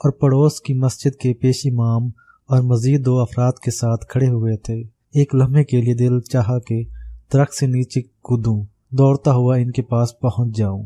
اور پڑوس کی مسجد کے پیش امام اور مزید 2 افراد کے ساتھ کھڑے ہوئے تھے۔ ایک لمحے کے لیے دل چاہا کہ درخت سے نیچے کودوں، دوڑتا ہوا ان کے پاس پہنچ جاؤں،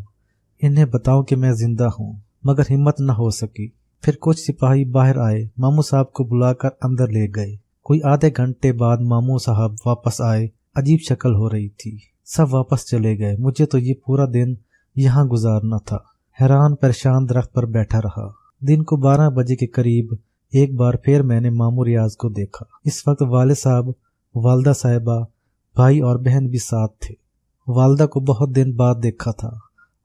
انہیں بتاؤں کہ میں زندہ ہوں، مگر ہمت نہ ہو سکی۔ پھر کچھ سپاہی باہر آئے، ماموں صاحب کو بلا کر اندر لے گئے۔ کوئی آدھے گھنٹے بعد ماموں صاحب واپس آئے، عجیب شکل ہو رہی تھی۔ سب واپس چلے گئے، مجھے تو یہ پورا دن یہاں گزارنا تھا۔ حیران پریشان درخت پر بیٹھا رہا۔ دن کو 12 بجے کے قریب ایک بار پھر میں نے ماموں ریاض کو دیکھا۔ اس وقت والد صاحب، والدہ صاحبہ، بھائی اور بہن بھی ساتھ تھے۔ والدہ کو بہت دن بعد دیکھا تھا،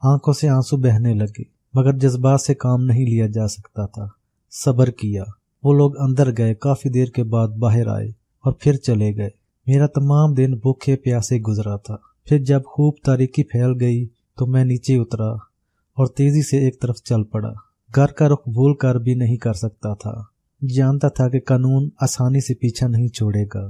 آنکھوں سے آنسو بہنے لگے، مگر جذبات سے کام نہیں لیا جا سکتا تھا۔ صبر کیا۔ وہ لوگ اندر گئے، کافی دیر کے بعد باہر آئے اور پھر چلے گئے۔ میرا تمام دن بھوکے پیاسے گزرا تھا۔ پھر جب خوب تاریکی پھیل گئی تو میں نیچے اترا اور تیزی سے ایک طرف چل پڑا۔ گھر کا رخ بھول کر بھی نہیں کر سکتا تھا، جانتا تھا کہ قانون آسانی سے پیچھا نہیں چھوڑے گا،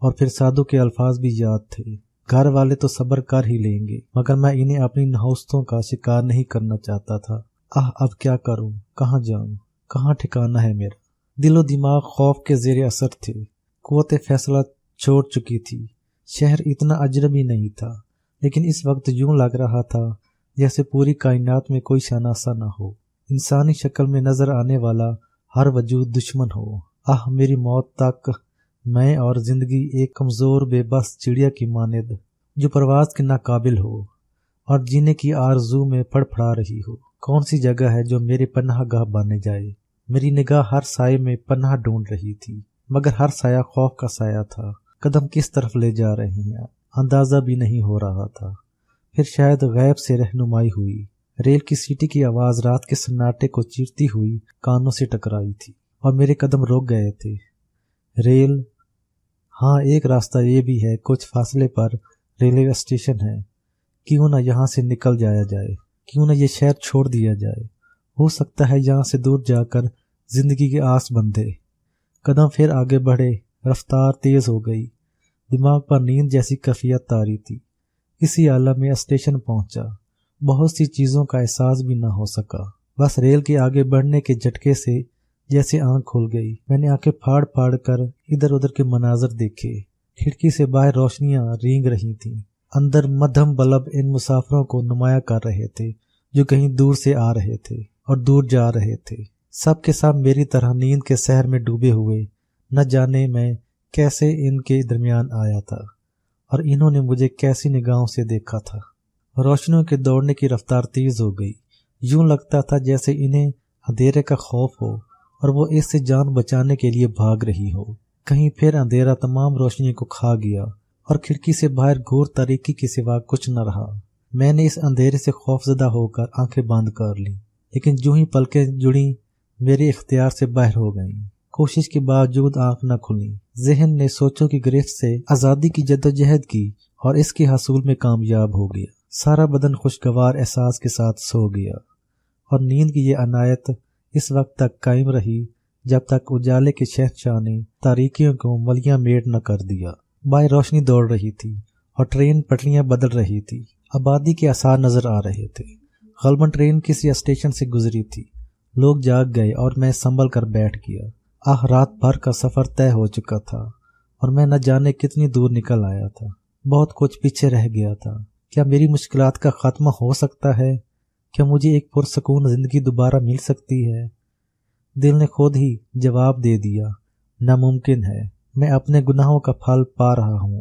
اور پھر سادھو کے الفاظ بھی یاد تھے، گھر والے تو صبر کر ہی لیں گے، مگر میں انہیں اپنی نحوستوں کا شکار نہیں کرنا چاہتا تھا۔ اب کیا کروں، کہاں جاؤں، کہاں ٹھکانہ ہے میرا؟ دل و دماغ خوف کے زیر اثر تھے، قوت فیصلہ چھوڑ چکی تھی۔ شہر اتنا اجنبی نہیں تھا، لیکن اس وقت یوں لگ رہا تھا جیسے پوری کائنات میں کوئی شناسا نہ ہو، انسانی شکل میں نظر آنے والا ہر وجود دشمن ہو۔ میری موت تک میں اور زندگی ایک کمزور بے بس چڑیا کی مانند جو پرواز کے ناقابل ہو اور جینے کی آرزو میں پھڑ پھڑا رہی ہو۔ کون سی جگہ ہے جو میرے پناہ گاہ بنے جائے؟ میری نگاہ ہر سائے میں پناہ ڈھونڈ رہی تھی، مگر ہر سایہ خوف کا سایہ تھا۔ قدم کس طرف لے جا رہے ہیں اندازہ بھی نہیں ہو رہا تھا۔ پھر شاید غیب سے رہنمائی ہوئی۔ ریل کی سیٹی کی آواز رات کے سناٹے کو چیرتی ہوئی کانوں سے ٹکرائی تھی اور میرے قدم رک گئے تھے۔ ریل، ہاں ایک راستہ یہ بھی ہے، کچھ فاصلے پر ریلوے اسٹیشن ہے، کیوں نہ یہاں سے نکل جایا جائے، کیوں نہ یہ شہر چھوڑ دیا جائے، ہو سکتا ہے یہاں سے دور جا کر زندگی کے آس بندھے۔ قدم پھر آگے بڑھے، رفتار تیز ہو گئی، دماغ پر نیند جیسی کیفیت طاری تھی۔ اسی عالم میں اسٹیشن پہنچا، بہت سی چیزوں کا احساس بھی نہ ہو سکا، بس ریل کے آگے بڑھنے کے جھٹکے سے جیسے آنکھ کھل گئی۔ میں نے آنکھیں پھاڑ پھاڑ کر ادھر ادھر کے مناظر دیکھے۔ کھڑکی سے باہر روشنیاں رینگ رہی تھیں، اندر مدھم بلب ان مسافروں کو نمایاں کر رہے تھے جو کہیں دور سے آ رہے تھے اور دور جا رہے تھے۔ سب کے سب میری طرح نیند کے سحر میں ڈوبے ہوئے، نہ جانے میں کیسے ان کے درمیان آیا تھا اور انہوں نے مجھے کیسی نگاہوں سے دیکھا تھا۔ روشنیوں کے دوڑنے کی رفتار تیز ہو گئی، یوں لگتا تھا جیسے انہیں اندھیرے کا خوف ہو اور وہ اس سے جان بچانے کے لیے بھاگ رہی ہو۔ کہیں پھر اندھیرا تمام روشنی کو کھا گیا اور کھڑکی سے باہر گھور تاریکی کے سوا کچھ نہ رہا۔ میں نے اس اندھیرے سے خوفزدہ ہو کر آنکھیں بند کر لیں، لیکن جو ہی پلکیں جڑیں میرے اختیار سے باہر ہو گئیں۔ کوشش کے باوجود آنکھ نہ کھلی۔ ذہن نے سوچوں کی گرفت سے آزادی کی جدوجہد کی اور اس کے حصول میں کامیاب ہو گیا۔ سارا بدن خوشگوار احساس کے ساتھ سو گیا اور نیند کی یہ عنایت اس وقت تک قائم رہی جب تک اجالے کے شہنشاہ نے تاریکیوں کو ملیاں میٹ نہ کر دیا۔ باہر روشنی دوڑ رہی تھی اور ٹرین پٹریاں بدل رہی تھی۔ آبادی کے آثار نظر آ رہے تھے۔ غالباً ٹرین کسی اسٹیشن سے گزری تھی۔ لوگ جاگ گئے اور میں سنبھل کر بیٹھ گیا۔ رات بھر کا سفر طے ہو چکا تھا اور میں نہ جانے کتنی دور نکل آیا تھا۔ بہت کچھ پیچھے رہ گیا تھا۔ کیا میری مشکلات کا خاتمہ ہو سکتا ہے؟ کیا مجھے ایک پرسکون زندگی دوبارہ مل سکتی ہے؟ دل نے خود ہی جواب دے دیا، ناممکن ہے۔ میں اپنے گناہوں کا پھل پا رہا ہوں۔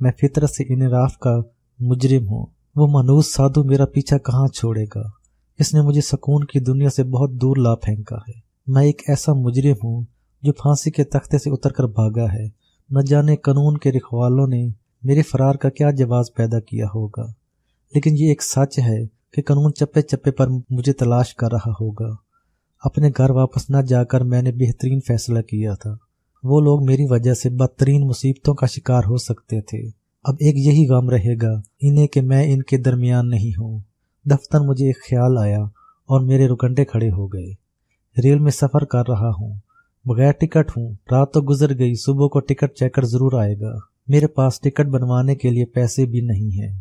میں فطرت سے انحراف کا مجرم ہوں۔ وہ منحوس سادھو میرا پیچھا کہاں چھوڑے گا؟ اس نے مجھے سکون کی دنیا سے بہت دور لا پھینکا ہے۔ میں ایک ایسا مجرم ہوں جو پھانسی کے تختے سے اتر کر بھاگا ہے۔ نہ جانے قانون کے رکھوالوں نے میرے فرار کا کیا جواز پیدا کیا ہوگا، لیکن یہ ایک سچ ہے کہ قانون چپے چپے پر مجھے تلاش کر رہا ہوگا۔ اپنے گھر واپس نہ جا کر میں نے بہترین فیصلہ کیا تھا۔ وہ لوگ میری وجہ سے بدترین مصیبتوں کا شکار ہو سکتے تھے۔ اب ایک یہی غم رہے گا انہیں کہ میں ان کے درمیان نہیں ہوں۔ دفتر مجھے ایک خیال آیا اور میرے رکنڈے کھڑے ہو گئے۔ ریل میں سفر کر رہا ہوں، بغیر ٹکٹ ہوں۔ رات تو گزر گئی، صبح کو ٹکٹ چیکر ضرور آئے گا۔ میرے پاس ٹکٹ بنوانے کے لیے پیسے بھی نہیں ہیں۔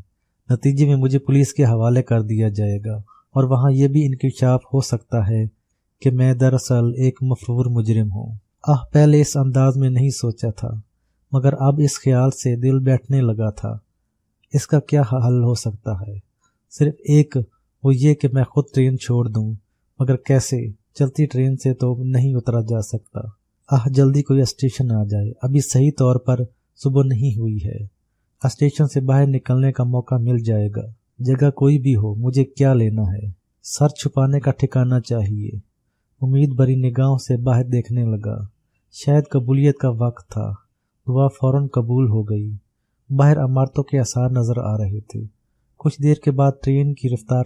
نتیجے میں مجھے پولیس کے حوالے کر دیا جائے گا اور وہاں یہ بھی انکشاف ہو سکتا ہے کہ میں دراصل ایک مفرور مجرم ہوں۔ پہلے اس انداز میں نہیں سوچا تھا، مگر اب اس خیال سے دل بیٹھنے لگا تھا۔ اس کا کیا حل ہو سکتا ہے؟ صرف ایک، وہ یہ کہ میں خود ٹرین چھوڑ دوں، مگر کیسے؟ چلتی ٹرین سے تو نہیں اترا جا سکتا۔ جلدی کوئی اسٹیشن آ جائے، ابھی صحیح طور پر صبح نہیں ہوئی ہے، اسٹیشن سے باہر نکلنے کا موقع مل جائے گا۔ جگہ کوئی بھی ہو، مجھے کیا لینا ہے؟ سر چھپانے کا ٹھکانہ چاہیے۔ امید بھری نگاہوں سے باہر دیکھنے لگا۔ شاید قبولیت کا وقت تھا، دعا فوراً قبول ہو گئی۔ باہر عمارتوں کے آثار نظر آ رہے تھے۔ کچھ دیر کے بعد ٹرین کی رفتار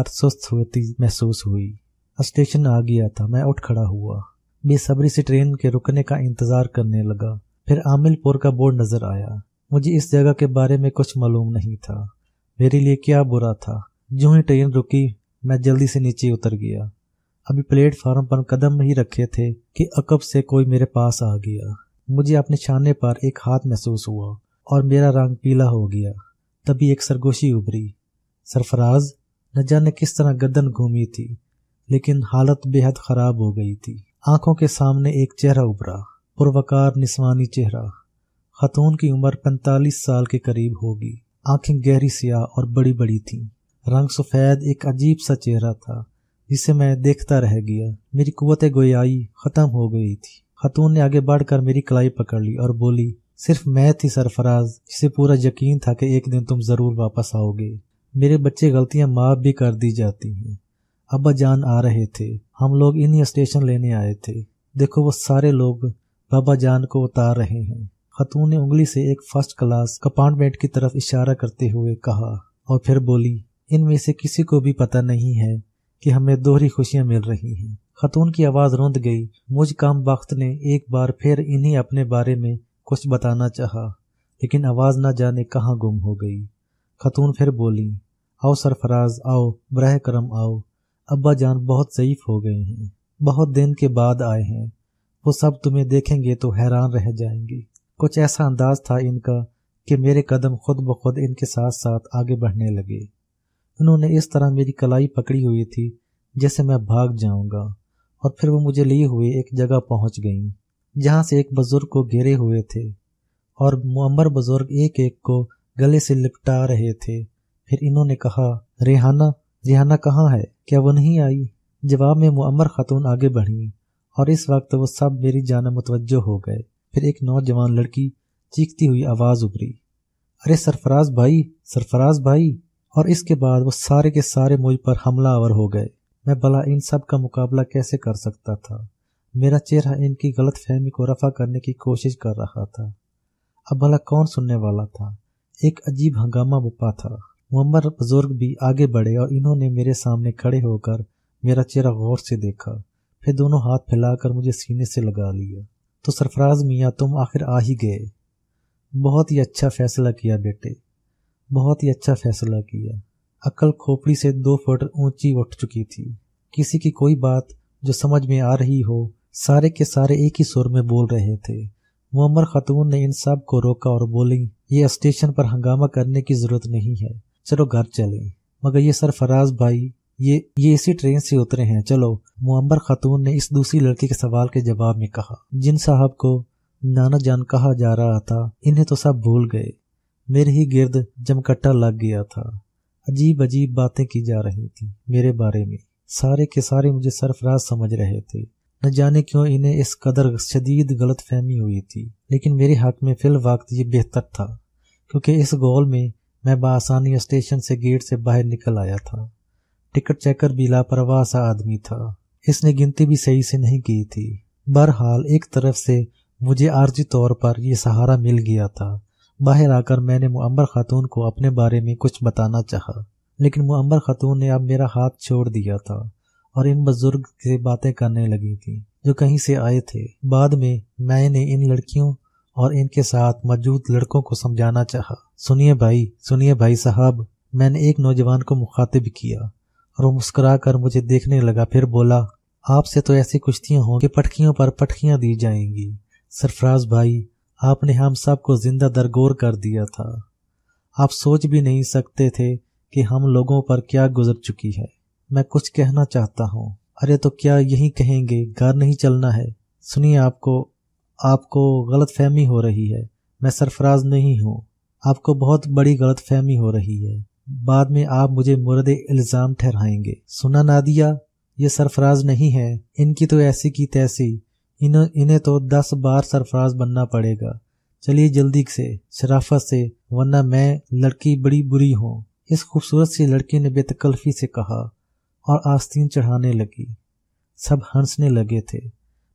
سست ہوتی محسوس ہوئی۔ اسٹیشن آ گیا تھا۔ میں اٹھ کھڑا ہوا، بے صبری سے ٹرین کے رکنے کا انتظار کرنے لگا۔ پھر عامل پور کا بورڈ نظر آیا۔ مجھے اس جگہ کے بارے میں کچھ معلوم نہیں تھا۔ میرے لیے کیا برا تھا؟ جو ہی ٹرین رکی، میں جلدی سے نیچے اتر گیا۔ ابھی پلیٹ فارم پر قدم نہیں رکھے تھے کہ عقب سے کوئی میرے پاس آ گیا۔ مجھے اپنے شانے پر ایک ہاتھ محسوس ہوا اور میرا رنگ پیلا ہو گیا۔ تبھی ایک سرگوشی ابھری۔ سرفراز! نہ جانے کس طرح گردن گھومی تھی، لیکن حالت بے حد خراب ہو گئی تھی۔ آنکھوں کے سامنے ایک چہرہ ابھرا، پروقار نسوانی چہرہ۔ خاتون کی عمر 45 سال کے قریب ہوگی۔ آنکھیں گہری سیاہ اور بڑی بڑی تھیں، رنگ سفید، ایک عجیب سا چہرہ تھا جسے میں دیکھتا رہ گیا۔ میری قوت گویائی ختم ہو گئی تھی۔ خاتون نے آگے بڑھ کر میری کلائی پکڑ لی اور بولی، صرف میں تھی سرفراز جسے پورا یقین تھا کہ ایک دن تم ضرور واپس آؤ گے۔ میرے بچے غلطیاں معاف بھی کر دی جاتی ہیں۔ ابا جان آ رہے تھے، ہم لوگ انہی اسٹیشن لینے آئے تھے۔ دیکھو وہ سارے لوگ بابا جان کو اتار رہے ہیں۔ خاتون نے انگلی سے ایک فرسٹ کلاس کمپارٹمنٹ کی طرف اشارہ کرتے ہوئے کہا اور پھر بولی، ان میں سے کسی کو بھی پتہ نہیں ہے کہ ہمیں دوہری خوشیاں مل رہی ہیں۔ خاتون کی آواز روند گئی۔ مجھ کم بخت نے ایک بار پھر انہیں اپنے بارے میں کچھ بتانا چاہا، لیکن آواز نہ جانے کہاں گم ہو گئی۔ خاتون پھر بولی، آؤ سرفراز، آؤ، براہ کرم آؤ۔ ابا جان بہت ضعیف ہو گئے ہیں، بہت دن کے بعد آئے ہیں۔ وہ سب تمہیں دیکھیں گے تو حیران رہ جائیں گے۔ کچھ ایسا انداز تھا ان کا کہ میرے قدم خود بخود ان کے ساتھ ساتھ آگے بڑھنے لگے۔ انہوں نے اس طرح میری کلائی پکڑی ہوئی تھی جیسے میں بھاگ جاؤں گا، اور پھر وہ مجھے لیے ہوئے ایک جگہ پہنچ گئیں جہاں سے ایک بزرگ کو گھیرے ہوئے تھے، اور معمر بزرگ ایک ایک کو گلے سے لپٹا رہے تھے۔ پھر انہوں نے کہا، ریحانہ کہاں ہے؟ کیا وہ نہیں آئی؟ جواب میں معمر خاتون آگے بڑھیں، اور اس وقت وہ سب میری جانب متوجہ ہو گئے۔ پھر ایک نوجوان لڑکی چیختی ہوئی آواز ابھری، ارے سرفراز بھائی! اور اس کے بعد وہ سارے کے سارے مجھ پر حملہ آور ہو گئے۔ میں بھلا ان سب کا مقابلہ کیسے کر سکتا تھا؟ میرا چہرہ ان کی غلط فہمی کو رفع کرنے کی کوشش کر رہا تھا۔ اب بھلا کون سننے والا تھا؟ ایک عجیب ہنگامہ بپا تھا۔ معمر بزرگ بھی آگے بڑھے اور انہوں نے میرے سامنے کھڑے ہو کر میرا چہرہ غور سے دیکھا، پھر دونوں ہاتھ پھیلا کر مجھے سینے سے لگا لیا۔ تو سرفراز میاں، تم آخر آ ہی گئے۔ بہت ہی اچھا فیصلہ کیا بیٹے، بہت ہی اچھا فیصلہ کیا۔ عقل کھوپڑی سے 2 فٹ اونچی اٹھ چکی تھی۔ کسی کی کوئی بات جو سمجھ میں آ رہی ہو، سارے کے سارے ایک ہی سر میں بول رہے تھے۔ معمر خاتون نے ان سب کو روکا اور بولی، یہ اسٹیشن پر ہنگامہ کرنے کی ضرورت نہیں ہے، چلو گھر چلیں۔ مگر یہ سرفراز بھائی، یہ اسی ٹرین سے اترے ہیں، چلو۔ معمر خاتون نے اس دوسری لڑکی کے سوال کے جواب میں کہا۔ جن صاحب کو نانا جان کہا جا رہا تھا، انہیں تو سب بھول گئے۔ میرے ہی گرد جمکٹا لگ گیا تھا۔ عجیب باتیں کی جا رہی تھیں میرے بارے میں۔ سارے کے سارے مجھے سرفراز سمجھ رہے تھے۔ نہ جانے کیوں انہیں اس قدر شدید غلط فہمی ہوئی تھی، لیکن میرے حق میں فی الوقت یہ بہتر تھا، کیونکہ اس گول میں بآسانی اسٹیشن سے گیٹ سے باہر نکل آیا تھا۔ ٹکٹ چیکر بھی لاپرواہ سا آدمی تھا، اس نے گنتی بھی صحیح سے نہیں کی تھی۔ بہرحال ایک طرف سے مجھے عارضی طور پر یہ سہارا مل گیا تھا۔ باہر آ کر میں نے معمر خاتون کو اپنے بارے میں کچھ بتانا چاہا، لیکن معمر خاتون نے اب میرا ہاتھ چھوڑ دیا تھا اور ان بزرگ سے باتیں کرنے لگی تھیں جو کہیں سے آئے تھے۔ بعد میں نے ان لڑکیوں اور ان کے ساتھ موجود لڑکوں کو سمجھانا چاہا۔ سنیے بھائی صاحب، میں نے ایک نوجوان کو مخاطب کیا اور وہ مسکرا کر مجھے دیکھنے لگا، پھر بولا، آپ سے تو ایسی کشتیاں ہوں کہ پٹکیوں پر پٹکیاں دی جائیں گی۔ سرفراز بھائی، آپ نے ہم سب کو زندہ درگور کر دیا تھا۔ آپ سوچ بھی نہیں سکتے تھے کہ ہم لوگوں پر کیا گزر چکی ہے۔ میں کچھ کہنا چاہتا ہوں۔ ارے تو کیا یہی کہیں گے، گھر نہیں چلنا ہے؟ سنیے، آپ کو غلط فہمی ہو رہی ہے، میں سرفراز نہیں ہوں۔ آپ کو بہت بڑی غلط فہمی ہو رہی ہے، بعد میں آپ مجھے مورد الزام ٹھہرائیں گے۔ سنا نادیہ، یہ سرفراز نہیں ہے، ان کی تو ایسی کی تیسی، انہیں تو 10 بار سرفراز بننا پڑے گا۔ چلیے جلدی سے، شرافت سے، ورنہ میں لڑکی بڑی بری ہوں۔ اس خوبصورت سی لڑکی نے بے تکلفی سے کہا اور آستین چڑھانے لگی۔ سب ہنسنے لگے تھے۔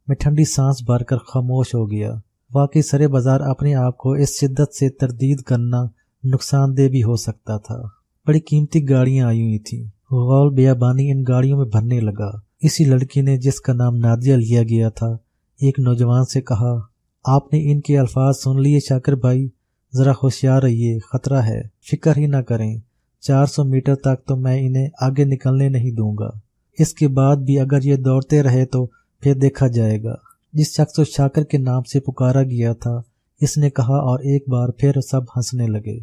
میں ٹھنڈی سانس بھر کر خاموش ہو گیا۔ واقعی سرے بازار اپنے آپ کو اس شدت سے تردید کرنا نقصان دہ بھی ہو سکتا تھا۔ بڑی قیمتی گاڑیاں آئی ہوئی تھیں، غول بیابانی ان گاڑیوں میں بھرنے لگا۔ اسی لڑکی نے جس کا نام نادیہ لیا گیا تھا ایک نوجوان سے کہا، آپ نے ان کے الفاظ سن لیے شاکر بھائی، ذرا ہوشیار رہیے، خطرہ ہے، فکر ہی نہ کریں، 400 میٹر تک تو میں انہیں آگے نکلنے نہیں دوں گا، اس کے بعد بھی اگر یہ دوڑتے رہے تو پھر دیکھا جائے گا۔ جس شخص کو شاکر کے نام سے پکارا گیا تھا اس نے کہا، اور ایک بار پھر سب ہنسنے لگے۔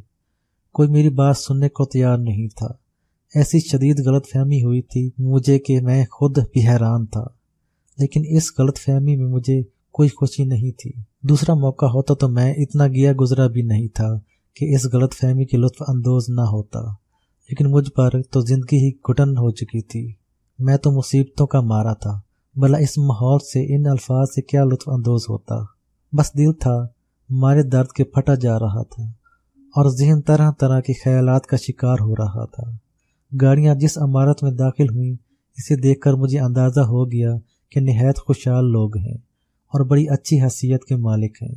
کوئی میری بات سننے کو تیار نہیں تھا۔ ایسی شدید غلط فہمی ہوئی تھی مجھے کہ میں خود بھی حیران تھا، لیکن اس غلط فہمی میں مجھے کوئی خوشی نہیں تھی۔ دوسرا موقع ہوتا تو میں اتنا گیا گزرا بھی نہیں تھا کہ اس غلط فہمی کے لطف اندوز نہ ہوتا، لیکن مجھ پر تو زندگی ہی گھٹن ہو چکی تھی۔ میں تو مصیبتوں کا مارا تھا، بھلا اس ماحول سے، ان الفاظ سے کیا لطف اندوز ہوتا؟ بس دل تھا مارے درد کے پھٹا جا رہا تھا، اور ذہن طرح طرح کے خیالات کا شکار ہو رہا تھا۔ گاڑیاں جس عمارت میں داخل ہوئیں اسے دیکھ کر مجھے اندازہ ہو گیا کہ نہایت خوشحال لوگ ہیں اور بڑی اچھی حیثیت کے مالک ہیں۔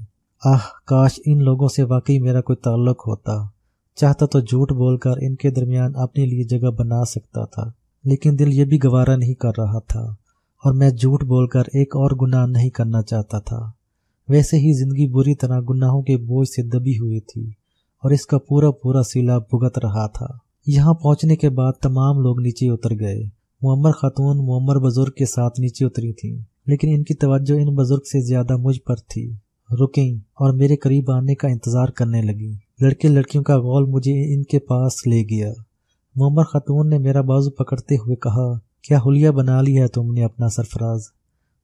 کاش ان لوگوں سے واقعی میرا کوئی تعلق ہوتا، چاہتا تو جھوٹ بول کر ان کے درمیان اپنے لیے جگہ بنا سکتا تھا، لیکن دل یہ بھی گوارا نہیں کر رہا تھا، اور میں جھوٹ بول کر ایک اور گناہ نہیں کرنا چاہتا تھا۔ ویسے ہی زندگی بری طرح گناہوں کے بوجھ سے دبی ہوئی تھی اور اس کا پورا سیلاب بھگت رہا تھا۔ یہاں پہنچنے کے بعد تمام لوگ نیچے اتر گئے۔ معمر خاتون معمر بزرگ کے ساتھ نیچے اتری تھیں، لیکن ان کی توجہ ان بزرگ سے زیادہ مجھ پر تھی۔ رکیں اور میرے قریب آنے کا انتظار کرنے لگی۔ لڑکے لڑکیوں کا غول مجھے ان کے پاس لے گیا۔ معمر خاتون نے میرا بازو پکڑتے ہوئے کہا، کیا حلیہ بنا لی ہے تم نے اپنا سرفراز؟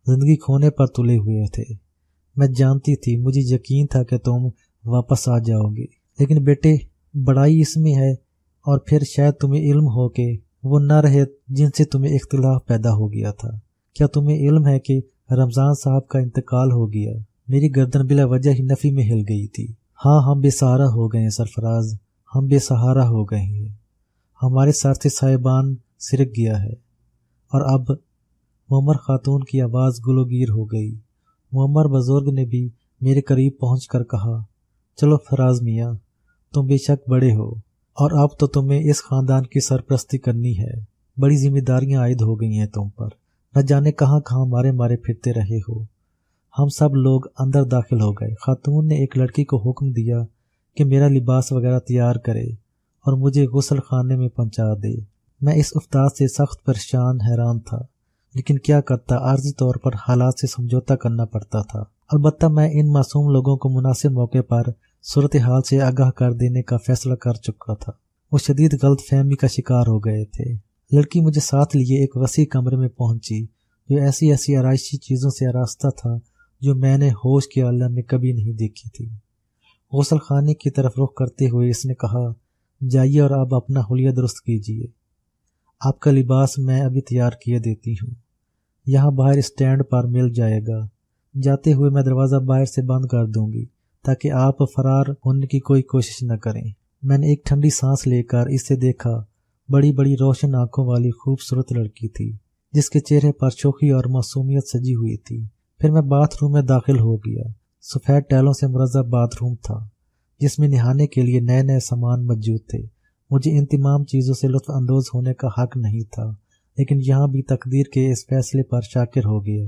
زندگی کھونے پر تلے ہوئے تھے۔ میں جانتی تھی، مجھے یقین تھا کہ تم واپس آ جاؤ گے، لیکن بیٹے بڑائی اس میں ہے، اور پھر شاید تمہیں علم ہو کہ وہ نہ رہے جن سے تمہیں اختلاف پیدا ہو گیا تھا۔ کیا تمہیں علم ہے کہ رمضان صاحب کا انتقال ہو گیا؟ میری گردن بلا وجہ ہی نفی میں ہل گئی تھی۔ ہاں، ہم بے سہارا ہو گئے ہیں سرفراز، ہم بے سہارا ہو گئے ہیں، ہمارے ساتھ صاحبان سرک گیا ہے۔ اور اب معمر خاتون کی آواز گلوگیر ہو گئی۔ معمر بزرگ نے بھی میرے قریب پہنچ کر کہا، چلو فراز میاں، تم بے شک بڑے ہو، اور اب تو تمہیں اس خاندان کی سرپرستی کرنی ہے۔ بڑی ذمہ داریاں عائد ہو گئی ہیں تم پر، نہ جانے کہاں کہاں مارے پھرتے رہے ہو۔ ہم سب لوگ اندر داخل ہو گئے۔ خاتون نے ایک لڑکی کو حکم دیا کہ میرا لباس وغیرہ تیار کرے اور مجھے غسل خانے میں پہنچا دے۔ میں اس افتاد سے سخت پریشان حیران تھا، لیکن کیا کرتا، عارضی طور پر حالات سے سمجھوتا کرنا پڑتا تھا۔ البتہ میں ان معصوم لوگوں کو مناسب موقع پر صورتحال سے آگاہ کر دینے کا فیصلہ کر چکا تھا۔ وہ شدید غلط فہمی کا شکار ہو گئے تھے۔ لڑکی مجھے ساتھ لیے ایک وسیع کمرے میں پہنچی جو ایسی آرائشی چیزوں سے آراستہ تھا جو میں نے ہوش کے عالم میں کبھی نہیں دیکھی تھی۔ غسل خانے کی طرف رخ کرتے ہوئے اس نے کہا، جائیے اور اب اپنا حلیہ درست کیجیے، آپ کا لباس میں ابھی تیار کیے دیتی ہوں، یہاں باہر اسٹینڈ پر مل جائے گا۔ جاتے ہوئے میں دروازہ باہر سے بند کر دوں گی تاکہ آپ فرار ہونے کی کوئی کوشش نہ کریں۔ میں نے ایک ٹھنڈی سانس لے کر اسے دیکھا۔ بڑی روشن آنکھوں والی خوبصورت لڑکی تھی جس کے چہرے پر شوخی اور معصومیت سجی ہوئی تھی۔ پھر میں باتھ روم میں داخل ہو گیا۔ سفید ٹائلوں سے مرزب باتھ روم تھا جس میں نہانے کے لیے نئے سامان موجود تھے۔ مجھے ان تمام چیزوں سے لطف اندوز ہونے کا حق نہیں تھا، لیکن یہاں بھی تقدیر کے اس فیصلے پر شاکر ہو گیا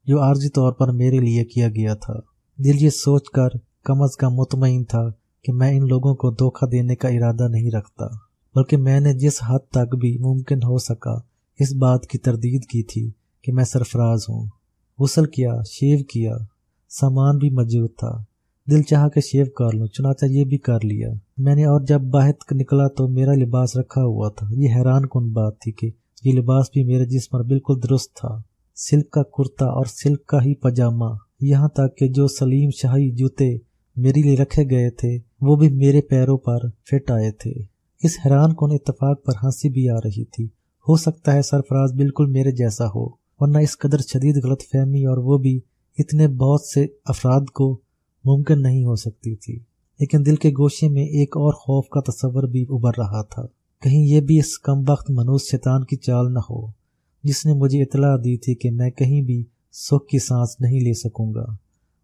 جو عارضی طور پر میرے لیے کیا گیا تھا۔ دل یہ سوچ کر کم از کم مطمئن تھا کہ میں ان لوگوں کو دھوکہ دینے کا ارادہ نہیں رکھتا، بلکہ میں نے جس حد تک بھی ممکن ہو سکا اس بات کی تردید کی تھی کہ میں سرفراز ہوں۔ غسل کیا، شیو کیا، سامان بھی موجود تھا۔ دل چاہا کہ شیو کر لوں، چنانچہ یہ بھی کر لیا۔ میں نے اور جب باہر نکلا تو میرا لباس رکھا ہوا تھا۔ یہ حیران کن بات تھی کہ یہ لباس بھی میرے جسم پر بالکل درست تھا، سلک کا کرتا اور سلک کا ہی پاجامہ، یہاں تک کہ جو سلیم شاہی جوتے میرے لیے رکھے گئے تھے وہ بھی میرے پیروں پر فٹ آئے تھے۔ اس حیران کن اتفاق پر ہنسی بھی آ رہی تھی۔ ہو سکتا ہے سرفراز بالکل میرے جیسا ہو، ورنہ اس قدر شدید غلط فہمی اور وہ بھی اتنے بہت سے افراد کو ممکن نہیں ہو سکتی تھی۔ لیکن دل کے گوشے میں ایک اور خوف کا تصور بھی ابھر رہا تھا، کہیں یہ بھی اس کم بخت منحوس شیطان کی چال نہ ہو جس نے مجھے اطلاع دی تھی کہ میں کہیں بھی سکھ کی سانس نہیں لے سکوں گا،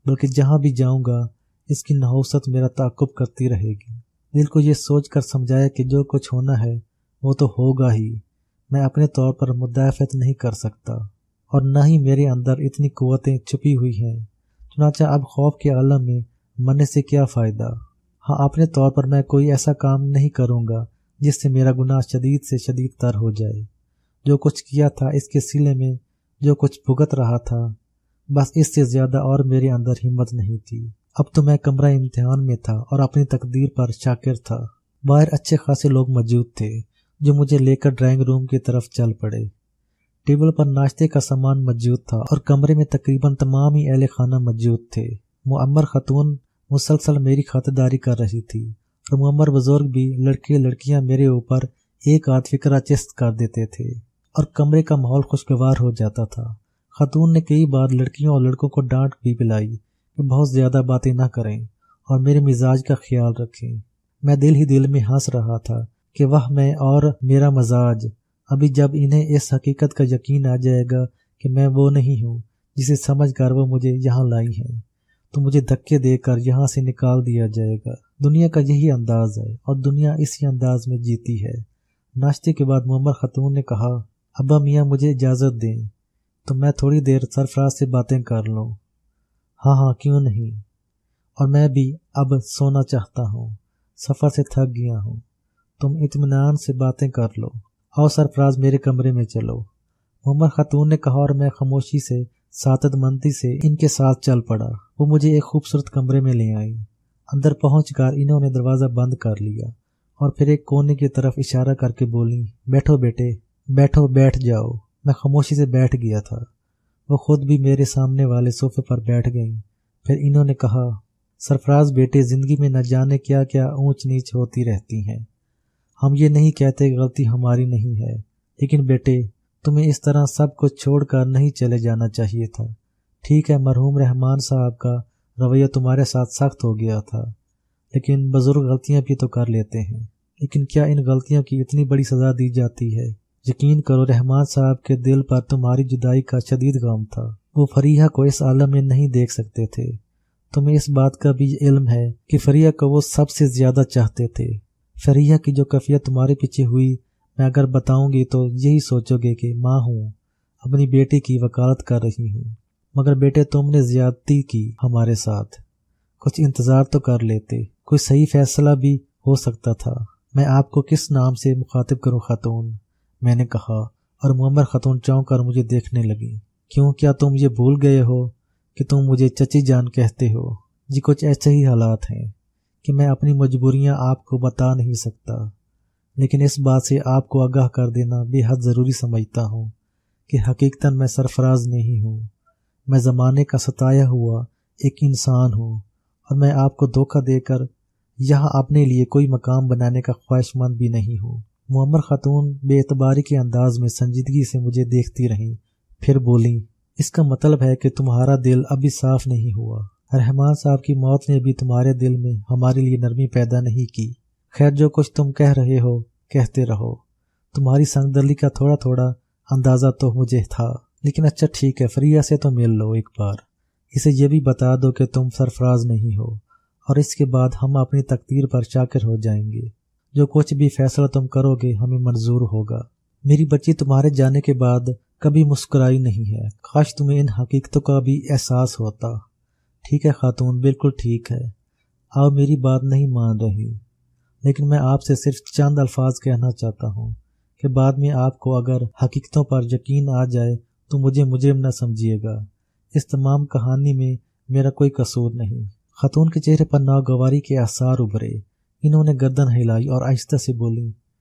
بلکہ جہاں بھی جاؤں گا اس کی نحوست میرا تعاقب کرتی رہے گی۔ دل کو یہ سوچ کر سمجھایا کہ جو کچھ ہونا ہے وہ تو ہوگا ہی، میں اپنے طور پر مدافعت نہیں کر سکتا اور نہ ہی میرے اندر اتنی قوتیں چھپی ہوئی ہیں، چنانچہ اب خوف کے عالم میں مرنے سے کیا فائدہ۔ ہاں، اپنے طور پر میں کوئی ایسا کام نہیں کروں گا جس سے میرا گناہ شدید سے شدید تر ہو جائے۔ جو کچھ کیا تھا اس کے سلے میں جو کچھ بھگت رہا تھا، بس اس سے زیادہ اور میرے اندر ہمت نہیں تھی۔ اب تو میں کمرہ امتحان میں تھا اور اپنی تقدیر پر شاکر تھا۔ باہر اچھے خاصے لوگ موجود تھے جو مجھے لے کر ڈرائنگ روم کی طرف چل پڑے۔ ٹیبل پر ناشتے کا سامان موجود تھا اور کمرے میں تقریباً تمام ہی اہل خانہ موجود تھے۔ معمر خاتون مسلسل میری خاطرداری کر رہی تھی اور معمر بزرگ بھی لڑکے لڑکیاں میرے اوپر ایک آدھ فکرہ چست کر دیتے تھے اور کمرے کا ماحول خوشگوار ہو جاتا تھا۔ خاتون نے کئی بار لڑکیوں اور لڑکوں کو ڈانٹ بھی پلائی کہ بہت زیادہ باتیں نہ کریں اور میرے مزاج کا خیال رکھیں۔ میں دل ہی دل میں ہنس رہا تھا کہ وہ میں اور میرا مزاج، ابھی جب انہیں اس حقیقت کا یقین آ جائے گا کہ میں وہ نہیں ہوں جسے سمجھ کر وہ مجھے یہاں لائی ہیں، تو مجھے دھکے دے کر یہاں سے نکال دیا جائے گا۔ دنیا کا یہی انداز ہے اور دنیا اسی انداز میں جیتی ہے۔ ناشتے کے بعد معمر خاتون نے کہا، ابا میاں مجھے اجازت دیں تو میں تھوڑی دیر سرفراز سے باتیں کر لوں۔ ہاں ہاں، کیوں نہیں، اور میں بھی اب سونا چاہتا ہوں، سفر سے تھک گیا ہوں، تم اطمینان سے باتیں کر لو۔ آؤ سرفراز، میرے کمرے میں چلو، معمر خاتون نے کہا اور میں خاموشی سے سعادت مندی سے ان کے ساتھ چل پڑا۔ وہ مجھے ایک خوبصورت کمرے میں لے آئیں۔ اندر پہنچ کر انہوں نے دروازہ بند کر لیا اور پھر ایک کونے کی طرف اشارہ کر کے بولیں، بیٹھو بیٹے، بیٹھو، بیٹھ جاؤ۔ میں خاموشی سے بیٹھ گیا تھا۔ وہ خود بھی میرے سامنے والے صوفے پر بیٹھ گئیں۔ پھر انہوں نے کہا، سرفراز بیٹے، زندگی میں نہ جانے کیا کیا اونچ نیچ ہوتی رہتی ہیں۔ ہم یہ نہیں کہتے کہ غلطی ہماری نہیں ہے، لیکن بیٹے تمہیں اس طرح سب کچھ چھوڑ کر نہیں چلے جانا چاہیے تھا۔ ٹھیک ہے، مرحوم رحمان صاحب کا رویہ تمہارے ساتھ سخت ہو گیا تھا، لیکن بزرگ غلطیاں بھی تو کر لیتے ہیں۔ لیکن کیا ان غلطیوں کی اتنی بڑی سزا دی جاتی ہے؟ یقین کرو، رحمان صاحب کے دل پر تمہاری جدائی کا شدید غم تھا۔ وہ فریحہ کو اس عالم میں نہیں دیکھ سکتے تھے۔ تمہیں اس بات کا بھی علم ہے کہ فریحہ کو وہ سب سے زیادہ چاہتے تھے۔ فریحہ کی جو کیفیت تمہارے پیچھے ہوئی، میں اگر بتاؤں گی تو یہی سوچو گے کہ ماں ہوں، اپنی بیٹی کی وکالت کر رہی ہوں۔ مگر بیٹے تم نے زیادتی کی ہمارے ساتھ، کچھ انتظار تو کر لیتے، کوئی صحیح فیصلہ بھی ہو سکتا تھا۔ میں آپ کو کس نام سے مخاطب کروں خاتون؟ میں نے کہا، اور معمر خاتون چونک کر مجھے دیکھنے لگی۔ کیوں، کیا تم یہ بھول گئے ہو کہ تم مجھے چچی جان کہتے ہو؟ جی کچھ ایسے ہی حالات ہیں کہ میں اپنی مجبوریاں آپ کو بتا نہیں سکتا، لیکن اس بات سے آپ کو آگاہ کر دینا بے حد ضروری سمجھتا ہوں کہ حقیقتاً میں سرفراز نہیں ہوں، میں زمانے کا ستایا ہوا ایک انسان ہوں، اور میں آپ کو دھوکہ دے کر یہاں اپنے لیے کوئی مقام بنانے کا خواہش مند بھی نہیں ہوں۔ معمر خاتون بے اعتباری کے انداز میں سنجیدگی سے مجھے دیکھتی رہیں، پھر بولیں، اس کا مطلب ہے کہ تمہارا دل ابھی صاف نہیں ہوا۔ رحمان صاحب کی موت نے بھی تمہارے دل میں ہمارے لیے نرمی پیدا نہیں کی۔ خیر، جو کچھ تم کہہ رہے ہو کہتے رہو، تمہاری سنگ دلی کا تھوڑا تھوڑا اندازہ تو مجھے تھا، لیکن اچھا ٹھیک ہے، فریحہ سے تو مل لو ایک بار، اسے یہ بھی بتا دو کہ تم سرفراز نہیں ہو، اور اس کے بعد ہم اپنی تقدیر پر شاکر ہو جائیں گے۔ جو کچھ بھی فیصلہ تم کرو گے ہمیں منظور ہوگا۔ میری بچی تمہارے جانے کے بعد کبھی مسکرائی نہیں ہے، کاش تمہیں ان حقیقتوں کا بھی احساس ہوتا۔ ٹھیک ہے خاتون، بالکل ٹھیک ہے، آپ میری بات نہیں مان رہی، لیکن میں آپ سے صرف چند الفاظ کہنا چاہتا ہوں کہ بعد میں آپ کو اگر حقیقتوں پر یقین آ جائے تو مجھے مجرم نہ سمجھیے گا۔ اس تمام کہانی میں میرا کوئی قصور نہیں۔ خاتون کے چہرے پر ناگواری کے آثار ابھرے۔ انہوں نے گردن ہلائی اور آہستہ سے بولی،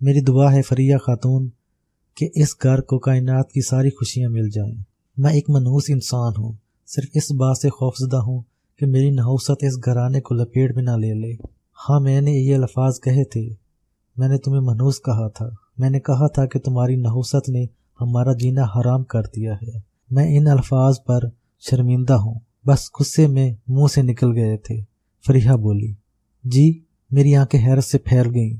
میری دعا ہے فریہ خاتون کہ اس گھر کو کائنات کی ساری خوشیاں مل جائیں۔ میں ایک منحوس انسان ہوں، صرف اس بات سے خوفزدہ ہوں کہ میری نحوست اس گھرانے کو لپیٹ میں نہ لے لے۔ ہاں، میں نے یہ الفاظ کہے تھے، میں نے تمہیں منحوس کہا تھا، میں نے کہا تھا کہ تمہاری نحوست نے ہمارا جینا حرام کر دیا ہے۔ میں ان الفاظ پر شرمندہ ہوں، بس غصے میں منہ سے نکل گئے تھے۔ فریحہ بولی، جی؟ میری آنکھیں حیرت سے پھیل گئیں۔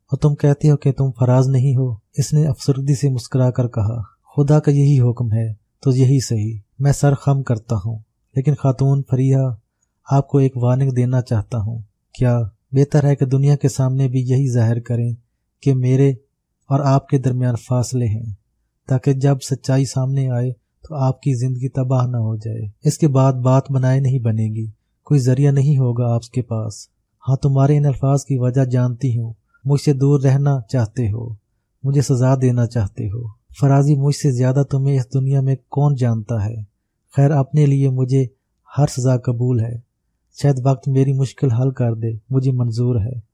اور تم کہتے ہو کہ تم فراز نہیں ہو؟ اس نے افسردگی سے مسکرا کر کہا، خدا کا یہی حکم ہے تو یہی صحیح۔ میں سر خم کرتا ہوں، لیکن خاتون فریحہ، آپ کو ایک وارننگ دینا چاہتا ہوں۔ کیا بہتر ہے کہ دنیا کے سامنے بھی یہی ظاہر کریں کہ میرے اور آپ کے درمیان فاصلے ہیں، تاکہ جب سچائی سامنے آئے تو آپ کی زندگی تباہ نہ ہو جائے۔ اس کے بعد بات بنائے نہیں بنے گی، کوئی ذریعہ نہیں ہوگا آپ کے پاس۔ ہاں، تمہارے ان الفاظ کی وجہ جانتی ہوں، مجھ سے دور رہنا چاہتے ہو، مجھے سزا دینا چاہتے ہو۔ فرازی، مجھ سے زیادہ تمہیں اس دنیا میں کون جانتا ہے؟ خیر، اپنے لیے مجھے ہر سزا قبول ہے، شاید وقت میری مشکل حل کر دے، مجھے منظور ہے۔